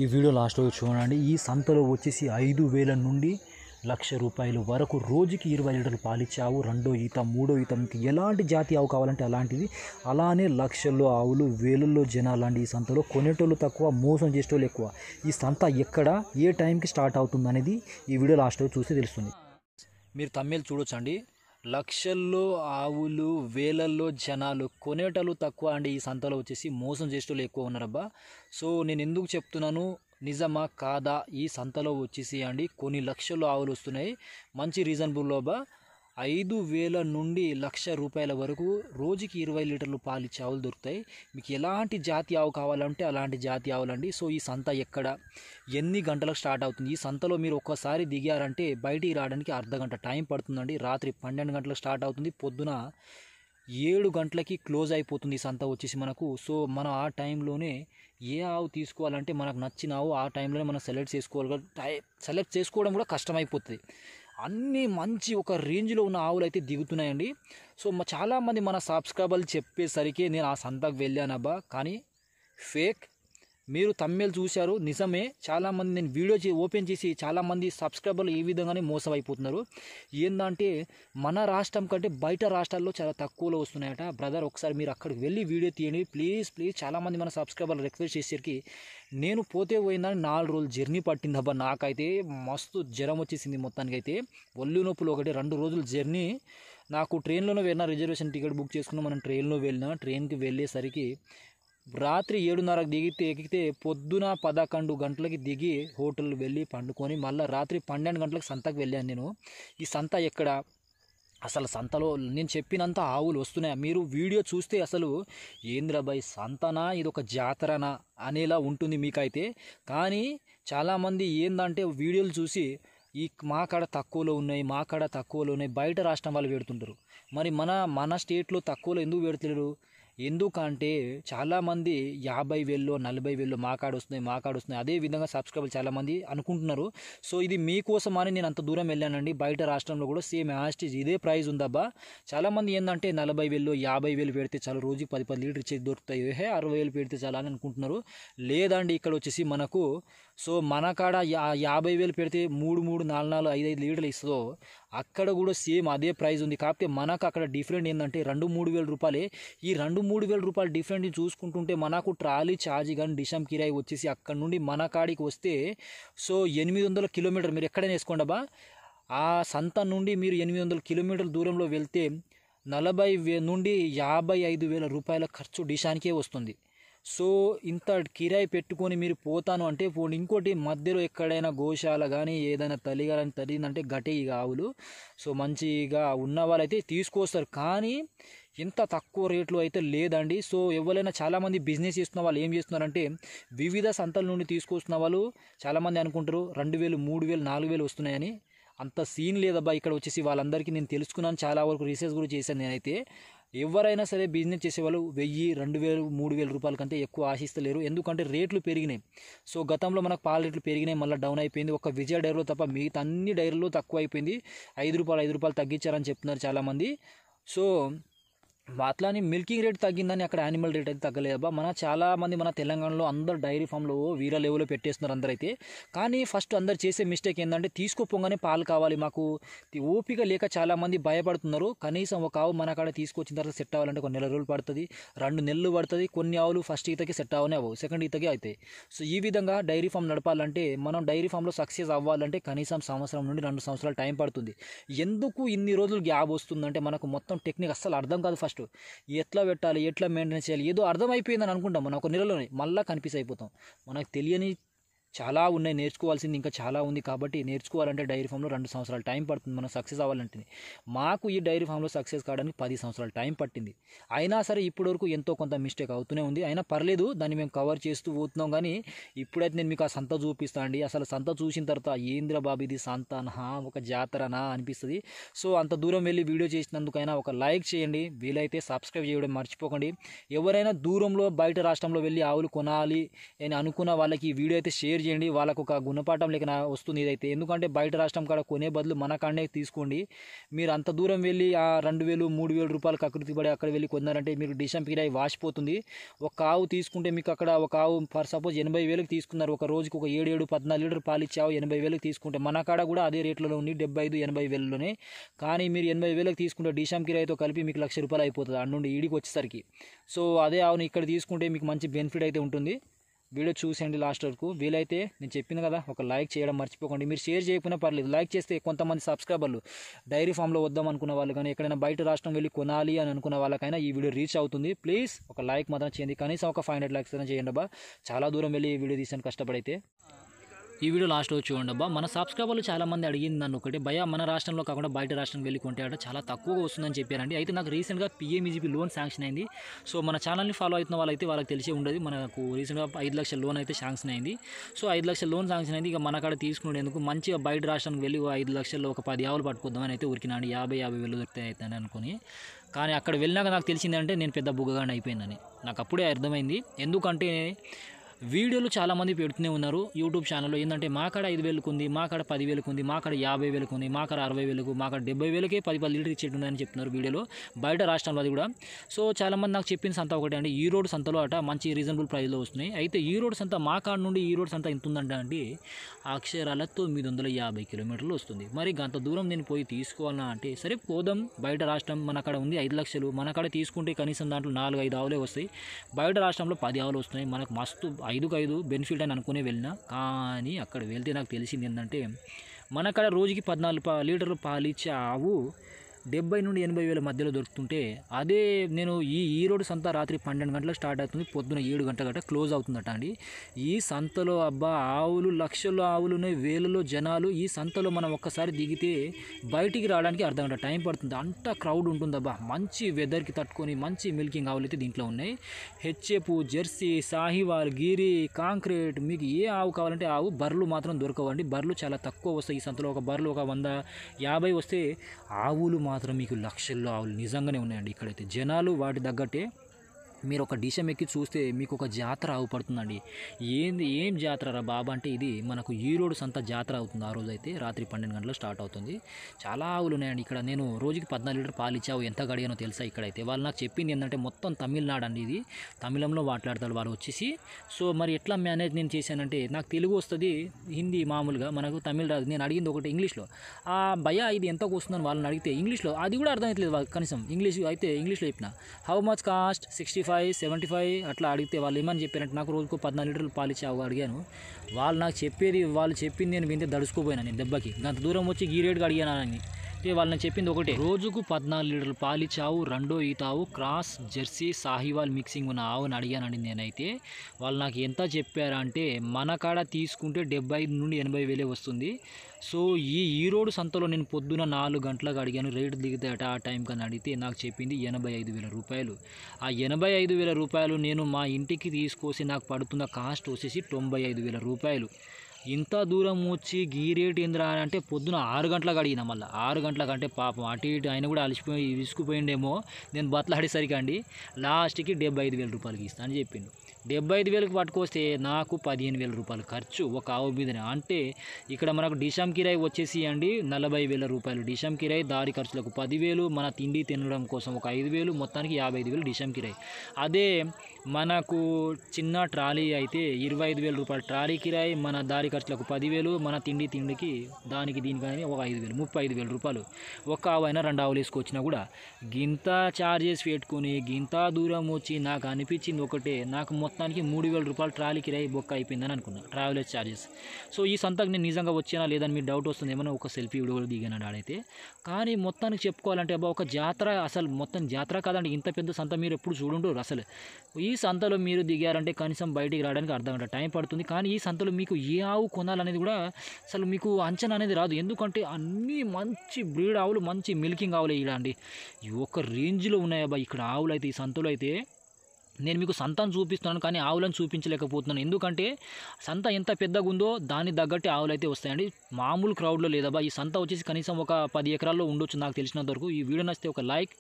ఈ వీడియో లాస్ట్లో చూడండి. ఈ సంతలో వచ్చేసి 5,000 నుండి 1,00,000 రూపాయల వరకు రోజుకి 20 లీటర్లు పాలిచ్చే ఆవు, రెండో ఈత మూడో ఈత మీకు ఎలాంటి జాతి ఆవు కావాలంటే అలాంటిది. అలానే లక్షల్లో ఆవులు, వేలల్లో జనాలండి ఈ సంతలో. కొనేటోళ్ళు తక్కువ, మోసం చేసేటోళ్ళు ఎక్కువ. ఈ సంత ఎక్కడ, ఏ టైంకి స్టార్ట్ అవుతుంది అనేది ఈ వీడియో లాస్ట్లో చూస్తే తెలుస్తుంది. మీరు తమిళ్ చూడొచ్చండి. లక్షల్లో ఆవులు, వేలల్లో జనాలు, కొనేటోళ్ళు తక్కువ అండి. ఈ సంతలో వచ్చేసి మోసం చేసేటోళ్ళు ఎక్కువ ఉన్నారబ్బా. సో నేను ఎందుకు చెప్తున్నాను, నిజమా కాదా? ఈ సంతలో వచ్చేసి అండి కొన్ని లక్షల్లో ఆవులు వస్తున్నాయి. మంచి రీజనబుల్లో అబ్బా. 5,000 నుండి 1,00,000 రూపాయల వరకు రోజుకి 20 లీటర్లు పాలిచ్చే ఆవులు దొరుకుతాయి. మీకు ఎలాంటి జాతి ఆవు కావాలంటే అలాంటి జాతి ఆవులండి. సో ఈ సంత ఎక్కడ, ఎన్ని గంటలకు స్టార్ట్ అవుతుంది? ఈ సంతలో మీరు ఒక్కసారి దిగారంటే బయటికి రావడానికి అర్ధగంట టైం పడుతుందండి. రాత్రి 12 గంటలకు స్టార్ట్ అవుతుంది, పొద్దున 7 గంటలకి క్లోజ్ అయిపోతుంది ఈ సంత వచ్చేసి మనకు. సో మనం ఆ టైంలోనే ఏ ఆవు తీసుకోవాలంటే మనకు నచ్చిన ఆవు ఆ టైంలోనే మనం సెలెక్ట్ చేసుకోవడం కూడా కష్టమైపోతుంది. అన్నీ మంచి ఒక రేంజ్లో ఉన్న ఆవులు అయితే దిగుతున్నాయండి. సో చాలామంది మన సబ్స్క్రైబర్లు చెప్పేసరికి నేను ఆ సంతకు వెళ్ళానబ్బా, కానీ ఫేక్. మీరు తమిళ్ చూశారు, నిజమే. చాలామంది నేను వీడియో ఓపెన్ చేసి చాలామంది సబ్స్క్రైబర్లు ఈ విధంగానే మోసం అయిపోతున్నారు. ఏంటంటే మన రాష్ట్రం కంటే బయట రాష్ట్రాల్లో చాలా తక్కువలో వస్తున్నాయట. బ్రదర్ ఒకసారి మీరు అక్కడికి వెళ్ళి వీడియో తీయండి ప్లీజ్. చాలామంది మన సబ్స్క్రైబర్లు రిక్వెస్ట్ చేసేసరికి నేను పోతే పోయిందని 4 రోజులు జర్నీ పట్టిందబ్బా. నాకైతే మస్తు జ్వరం వచ్చేసింది మొత్తానికి. అయితే ఒళ్ళు నొప్పులు ఒకటి 2 రోజులు జర్నీ. నాకు ట్రైన్లోనే వెళ్ళిన, రిజర్వేషన్ టికెట్ బుక్ చేసుకున్నా, మనం ట్రైన్లో వెళ్ళినా. ట్రైన్కి వెళ్ళేసరికి రాత్రి 7:30 ఎక్కితే పొద్దున 11 గంటలకి దిగి హోటల్ వెళ్ళి పండుకొని మళ్ళీ రాత్రి 12 గంటలకు సంతకు వెళ్ళాను నేను. ఈ సంత ఎక్కడ, అసలు సంతలో నేను చెప్పినంత ఆవులు వస్తున్నాయి? మీరు వీడియో చూస్తే అసలు ఏంద్రబాయ్ సంతనా ఇది ఒక జాతరనా అనేలా ఉంటుంది మీకైతే. కానీ చాలామంది ఏందంటే వీడియోలు చూసి మా కాడ తక్కువలో ఉన్నాయి, బయట రాష్ట్రం వాళ్ళు పెడుతుంటారు. మరి మన స్టేట్లో తక్కువలో ఎందుకు పెడతలేరు? ఎందుకంటే చాలామంది 50,000 40,000 మా కాడ వస్తున్నాయి. అదే విధంగా సబ్స్క్రైబర్లు చాలామంది అనుకుంటున్నారు. సో ఇది మీకోసం అని నేను అంత దూరం వెళ్ళానండి. బయట రాష్ట్రంలో కూడా సేమ్ యాస్టీజ్ ఇదే ప్రైస్ ఉందబ్బా. చాలామంది ఏంటంటే 40,000 50,000 పెడితే చాలా రోజుకి 10 లీటర్ ఇచ్చేది దొరుకుతాయి, 60,000 పెడితే చాలా అని అనుకుంటున్నారు. లేదండి, ఇక్కడ వచ్చేసి మనకు సో మన కాడ 50,000 పెడితే 3 4 4 5 లీటర్లు ఇస్తుందో అక్కడ కూడా సేమ్ అదే ప్రైస్ ఉంది. కాకపోతే మనకు అక్కడ డిఫరెంట్ ఏంటంటే 2-3 వేల రూపాయలే. ఈ 2-3 వేల రూపాయలు డిఫరెంట్ చూసుకుంటుంటే మనకు ట్రాలీ ఛార్జ్ కానీ డిషం కిరాయి వచ్చేసి అక్కడ నుండి మన కాడికి వస్తే సో 800 కిలోమీటర్ మీరు ఎక్కడైనా వేసుకోండబ్బా. ఆ సంత నుండి మీరు 800 కిలోమీటర్ల దూరంలో వెళ్తే 40,000 నుండి 55,000 రూపాయల ఖర్చు డిషానికే వస్తుంది. సో ఇంత కిరాయి పెట్టుకొని మీరు పోతాను అంటే పోండి. ఇంకోటి మధ్యలో ఎక్కడైనా గోశాల కానీ ఏదైనా తల్లిగారని తల్లిందంటే గటే ఇక ఆవులు. సో మంచిగా ఉన్న వాళ్ళైతే తీసుకొస్తారు, కానీ ఇంత తక్కువ రేట్లో అయితే లేదండి. సో ఎవరైనా చాలామంది బిజినెస్ చేస్తున్న వాళ్ళు ఏం చేస్తున్నారంటే వివిధ సంతల నుండి తీసుకొస్తున్న వాళ్ళు చాలామంది అనుకుంటారు 2,000 3,000 4,000 వస్తున్నాయని. అంత సీన్ లేదబ్బా. ఇక్కడ వచ్చేసి వాళ్ళందరికీ నేను తెలుసుకున్నాను, చాలా వరకు రీసెర్చ్ కూడా చేశాను నేనైతే. ఎవరైనా సరే బిజినెస్ చేసేవాళ్ళు 1,000 2,000 3,000 రూపాయల కంటే ఎక్కువ ఆశిస్తలేరు. ఎందుకంటే రేట్లు పెరిగినాయి. సో గతంలో మనకు పాల రేట్లు పెరిగినాయి, మళ్ళీ డౌన్ అయిపోయింది. ఒక విజయ డైరీలో తప్ప మిగతా అన్ని డైరీలో తక్కువ అయిపోయింది. 5 రూపాయలు తగ్గించారని చెప్తున్నారు చాలామంది. సో అట్లానే మిల్కింగ్ రేట్ తగ్గిందని అక్కడ యానిమల్ రేట్ అయితే తగ్గలేదబ్బా. చాలామంది మన తెలంగాణలో అందరు డైరీ ఫామ్లో వీర లెవెల్లో పెట్టేస్తున్నారు అందరైతే. కానీ ఫస్ట్ అందరు చేసే మిస్టేక్ ఏంటంటే తీసుకోపోగానే పాలు కావాలి మాకు, ఓపిక లేక చాలామంది భయపడుతున్నారు. కనీసం ఒక ఆవు మన కాడ తీసుకొచ్చిన తర్వాత సెట్ అవ్వాలంటే ఒక నెల రోజులు పడుతుంది, 2 నెలలు పడుతుంది. కొన్ని ఆవులు ఫస్ట్ ఈతకి సెట్ అవనే అవ్వవు, సెకండ్ ఈతకి అవుతాయి. సో ఈ విధంగా డైరీ ఫామ్ నడపాలంటే, మనం డైరీ ఫామ్లో సక్సెస్ అవ్వాలంటే కనీసం 1 సంవత్సరం నుండి 2 సంవత్సరాలు టైం పడుతుంది. ఎందుకు ఇన్ని రోజులు గ్యాప్ వస్తుందంటే మనకు మొత్తం టెక్నిక్ అస్సలు అర్థం కాదు. ఫస్ట్ ఎట్లా పెట్టాలి, ఎట్లా మెయింటైన్ చేయాలి, ఏదో అర్థమైపోయిందని అనుకుంటాం మనం ఒక నెలలోనే, మళ్ళీ కన్ఫ్యూజ్ అయిపోతాం. మనకు తెలియని చాలా ఉన్నాయి, నేర్చుకోవాల్సింది ఇంకా చాలా ఉంది. కాబట్టి నేర్చుకోవాలంటే డైరీ ఫామ్లో 2 సంవత్సరాలు టైం పడుతుంది మనం సక్సెస్ అవ్వాలంటే. మాకు ఈ డైరీ ఫామ్లో సక్సెస్ కావడానికి 10 సంవత్సరాలు టైం పట్టింది. అయినా సరే ఇప్పటివరకు ఎంతో కొంత మిస్టేక్ అవుతూనే ఉంది. అయినా పర్లేదు, దాన్ని మేము కవర్ చేస్తూ పోతున్నాం. కానీ ఇప్పుడైతే నేను మీకు ఆ సంత చూపిస్తాను అండి. అసలు సంత చూసిన తర్వాత ఏంద్ర బాబు ఇది సంతనా ఒక జాతరనా అనిపిస్తుంది. సో అంత దూరం వెళ్ళి వీడియో చేసినందుకైనా ఒక లైక్ చేయండి, వీలైతే సబ్స్క్రైబ్ చేయడం మర్చిపోకండి. ఎవరైనా దూరంలో బయట రాష్ట్రంలో వెళ్ళి ఆవులు కొనాలి అని అనుకున్న వాళ్ళకి ఈ వీడియో అయితే షేర్ చేయండి. వాళ్ళకు ఒక గుణపాఠం లేక వస్తుంది ఇదైతే. ఎందుకంటే బయట రాష్ట్రం కాడ కొనే బదులు మన కాడనే తీసుకోండి. మీరు అంత దూరం వెళ్ళి ఆ 2000 3000 రూపాయలు కకృతి పడి అక్కడ వెళ్ళి కొన్నారంటే మీరు డిషం కిరాయి వాసిపోతుంది. ఒక ఆవు తీసుకుంటే మీకు అక్కడ ఒక ఆవు ఫర్ సపోజ్ 80,000కి తీసుకున్నారు. ఒక రోజుకి ఒక 14 లీటర్ పాలు ఇచ్చే ఆవు 80,000కి తీసుకుంటే మన కాడ కూడా అదే రేట్లలో ఉంది 75-80,000లోనే. కానీ మీరు 80,000కి తీసుకుంటే డిషం కిరాయితో కలిపి మీకు 1,00,000 రూపాయలు అయిపోతుంది అటు నుండి ఈడికి వచ్చేసరికి. సో అదే ఆవుని ఇక్కడ తీసుకుంటే మీకు మంచి బెనిఫిట్ అయితే ఉంటుంది. వీడియో చూసేయండి లాస్ట్ వరకు. వీలైతే నేను చెప్పింది కదా, ఒక లైక్ చేయడం మర్చిపోకండి. మీరు షేర్ చేయకపోయినా పర్లేదు, లైక్ చేస్తే కొంతమంది సబ్స్క్రైబర్లు డైరీ ఫామ్లో వద్దాం అనుకున్న వాళ్ళు కానీ ఎక్కడైనా బయట రాష్ట్రం వెళ్ళి కొనాలి అని అనుకున్న వాళ్ళకైనా ఈ వీడియో రీచ్ అవుతుంది. ప్లీజ్ ఒక లైక్ మాత్రం చేయండి. కనీసం ఒక 500 లైక్స్ అయినా చేయండి అబ్బా. చాలా దూరం వెళ్ళి వీడియో తీసాను కష్టపడైతే. ఈ వీడియో లాస్ట్లో చూడండి అబ్బా. మన సబ్స్క్రైబర్లు చాలామంది అడిగింది నన్ను ఒకటి, భయ మన రాష్ట్రంలో కాకుండా బయట రాష్ట్రం వెళ్ళి కొంటే అట చాలా తక్కువగా వస్తుందని చెప్పారండి. అయితే నాకు రీసెంట్గా PMEGP లోన్ శాంక్షన్ అయింది. సో మన ఛానల్ని ఫాలో అవుతున్న వాళ్ళైతే వాళ్ళకి తెలిసే ఉండదు, మనకు రీసెంట్గా 5 లక్షల లోన్ అయితే శాంక్షన్ అయింది. సో 5 లక్షల లోన్ శాంక్షన్ అయింది. ఇక మన కాడ తీసుకునేందుకు మంచిగా బయట రాష్ట్రానికి వెళ్ళి 5 లక్షల్లో ఒక 10 ఆవులు పట్టుకొద్దామని అయితే ఉరికినాడు. 50,000 దొరికితే అవుతాను అనుకుని. కానీ అక్కడ వెళ్ళినాక నాకు తెలిసిందంటే నేను పెద్ద బుగ్గగానే అయిపోయిందని నాకు అప్పుడే అర్థమైంది. ఎందుకంటే వీడియోలు చాలామంది పెడుతూనే ఉన్నారు యూట్యూబ్ ఛానల్లో. ఏంటంటే మా కాడ 5,000కు ఉంది, మా కాడ 10,000కు ఉంది, మా కాడ 50,000కు ఉంది, మా కాడ 60,000కు, మా కాడ 70,000కే 10 లీటర్ ఇచ్చేటుందని చెప్తున్నారు వీడియోలో, బయట రాష్ట్రంలో అది కూడా. సో చాలామంది నాకు చెప్పిన సంత ఒకటే అండి, ఈ రోడ్ సంతలో అట మంచి రీజనబుల్ ప్రైస్లో వస్తున్నాయి. అయితే ఈ రోడ్ సంత మా కాడ నుండి ఈ రోడ్ సంత ఎంత ఉందంటే అండి అక్షరాల 950 కిలోమీటర్లు వస్తుంది. మరి అంత దూరం నేను పోయి తీసుకోవాలన్నా అంటే సరే పోదాం, బయట రాష్ట్రం మన కాడ ఉంది 5 లక్షలు, మన కాడ తీసుకుంటే కనీసం దాంట్లో 4-5 ఆవులే వస్తాయి. బయట రాష్ట్రంలో 10 ఆవులు వస్తున్నాయి, మనకు మస్తు 5కు 5 బెనిఫిట్ అని అనుకునే వెళ్ళినా. కానీ అక్కడ వెళ్తే నాకు తెలిసింది ఏంటంటే మన కాడ రోజుకి 14 లీటర్లు పాలు ఇచ్చే ఆవు 70,000-80,000 మధ్యలో దొరుకుతుంటే, అదే నేను ఈ రోడ్డు సంత రాత్రి 12 గంటలకు స్టార్ట్ అవుతుంది, పొద్దున 7 గంటల గంట క్లోజ్ అవుతుందట అండి. ఈ సంతలో అబ్బా ఆవులు లక్షల్లో ఆవులు ఉన్నాయి, వేలలో జనాలు. ఈ సంతలో మనం ఒక్కసారి దిగితే బయటికి రావడానికి అర్ధ గంట టైం పడుతుంది, అంత క్రౌడ్ ఉంటుంది అబ్బా. మంచి వెదర్కి తట్టుకొని మంచి మిల్కింగ్ ఆవులు అయితే దీంట్లో ఉన్నాయి. హెచ్ఎఫ్, జెర్సీ, సాహివాల్, గిరి, కాంక్రీట్, మీకు ఏ ఆవు కావాలంటే ఆవు. బర్రెలు మాత్రం దొరకవండి, బర్రెలు చాలా తక్కువ వస్తాయి ఈ సంతలో. ఒక బర్రెలు ఒక 150 వస్తే ఆవులు మాత్రం మీకు లక్షల్లో ఆవులు నిజంగానే ఉన్నాయండి. ఇక్కడైతే జనాలు వాటి తగ్గట్టే. మీరు ఒక డిషం ఎక్కి చూస్తే మీకు ఒక జాతర ఆవు పడుతుందండి. ఏం జాతర రా బాబా అంటే ఇది మనకు ఈ రోడ్ సంత జాతర అవుతుంది. ఆ రోజు అయితే రాత్రి 12 గంటలకు స్టార్ట్ అవుతుంది. చాలా ఆవులు ఉన్నాయండి ఇక్కడ. నేను రోజుకి 14 లీటర్ పాలు ఇచ్చావు ఎంత గడిగానో తెలుసా ఇక్కడైతే. వాళ్ళు నాకు చెప్పింది ఏంటంటే మొత్తం తమిళనాడు అండి, ఇది తమిళంలో మాట్లాడతాడు వాళ్ళు వచ్చేసి. సో మరి ఎట్లా మేనేజ్ నేను చేశానంటే, నాకు తెలుగు వస్తుంది, హిందీ మామూలుగా, మనకు తమిళ రాదు. నేను అడిగింది ఒకటి ఇంగ్లీష్లో, ఆ భయ ఇది ఎంతకు వస్తుందని వాళ్ళని అడిగితే ఇంగ్లీష్లో, అది కూడా అర్థమవుతలేదు వాళ్ళు కనీసం ఇంగ్లీష్ అయితే. ఇంగ్లీష్లో చెప్పిన హౌ మచ్ కాస్ట్ 65, 75 అట్లా అడిగితే వాళ్ళు ఏమని చెప్పారంటే, నాకు రోజుకు 14 లీటర్లు పాలు ఇచ్చావు అడిగాను. వాళ్ళు నాకు చెప్పేది, వాళ్ళు చెప్పింది నేను వింటే దడుచుకోపోయినా నేను దెబ్బకి. అంత దూరం వచ్చి ఈ రేటుకి అడిగానని వాళ్ళు నాకు చెప్పింది ఒకటే, రోజుకు 14 లీటర్లు పాలు ఇచ్చావు, రెండో ఈతావు, క్రాస్ జెర్సీ సాహివాల్ మిక్సింగ్ ఉన్న ఆవుని అడిగానండి నేనైతే. వాళ్ళు నాకు ఎంత చెప్పారంటే మన కాడ తీసుకుంటే 75,000-80,000 వస్తుంది. సో ఈ రోడ్డు సంతలో నేను పొద్దున 4 గంటలకు అడిగాను, రేటు దిగుతాయట ఆ టైం కన్నా అడిగితే నాకు చెప్పింది 85,000 రూపాయలు. ఆ 85,000 రూపాయలు నేను మా ఇంటికి తీసుకొసి నాకు పడుతున్న కాస్ట్ వచ్చేసి 95,000 రూపాయలు. ఇంత దూరం వచ్చి గీ రేట్ ఏంద్రా అంటే పొద్దున 6 గంటలకు అడిగిన, మళ్ళీ 6 గంటలకు అంటే పాపం అటు ఇటు ఆయన కూడా అలసిపోయి విసుకుపోయిండేమో నేను బతలాడేసరికి అండి. లాస్ట్కి 75,000 రూపాయలకి ఇస్తా అని చెప్పిండు. 75,000కి పట్టుకొస్తే నాకు 15,000 రూపాయలు ఖర్చు ఒక ఆవు మీదనే. అంటే ఇక్కడ మనకు డిషం కిరాయి వచ్చేసి అండి 40,000 రూపాయలు డిషం కిరాయి, దారి ఖర్చులకు 10,000, మన తిండి తినడం కోసం ఒక 5,000, మొత్తానికి 55,000 డిషం కిరాయి. అదే మనకు చిన్న ట్రాలీ అయితే 25,000 రూపాయలు ట్రాలీ కిరాయి, మన దారి ఖర్చులకు 10,000, మన తిండికి దానికి దీనికని ఒక 5,000, 35,000 రూపాయలు. ఒక ఆవు అయినా 2 ఆవులు వేసుకొచ్చినా కూడా గింత ఛార్జెస్ పెట్టుకుని గింత దూరం వచ్చి నాకు అనిపించింది ఒకటే, నాకు మొత్తానికి 3,000 రూపాయలు ట్రాలీ కిరాయి బొక్క అయిపోయిందని అనుకున్నా, ట్రావెలర్స్ ఛార్జెస్. సో ఈ సంతకు నేను నిజంగా వచ్చానా లేదని మీరు డౌట్ వస్తుంది, ఏమన్నా ఒక సెల్ఫీ వీడియో కూడా దిగాను ఆడైతే. కానీ మొత్తానికి చెప్పుకోవాలంటే అబ్బా ఒక జాతర, అసలు మొత్తం జాతర కాదండి, ఇంత పెద్ద సంత మీరు ఎప్పుడు చూడుంటారు అసలు. ఈ సంతలో మీరు దిగారంటే కనీసం బయటికి రావడానికి అర్ధ గంట టైం పడుతుంది. కానీ ఈ సంతలో మీకు ఏ ఆవు కొనాలనేది కూడా అసలు మీకు అంచనా అనేది రాదు. ఎందుకంటే అన్నీ మంచి బ్రీడ్ ఆవులు, మంచి మిల్కింగ్ ఆవులే ఇక్కడ అండి. ఒక రేంజ్లో ఉన్నాయబ్బా ఇక్కడ ఆవులు అయితే. ఈ సంతలో అయితే నేను మీకు సంతను చూపిస్తున్నాను కానీ ఆవులను చూపించలేకపోతున్నాను. ఎందుకంటే సంత ఎంత పెద్దగా ఉందో దానికి తగ్గట్టే ఆవులు అయితే వస్తాయండి. మామూలు క్రౌడ్లో లేదబ్బా ఈ సంత వచ్చేసి కనీసం ఒక 10 ఎకరాల్లో ఉండొచ్చు నాకు తెలిసినంత వరకు. ఈ వీడియో నచ్చితే ఒక లైక్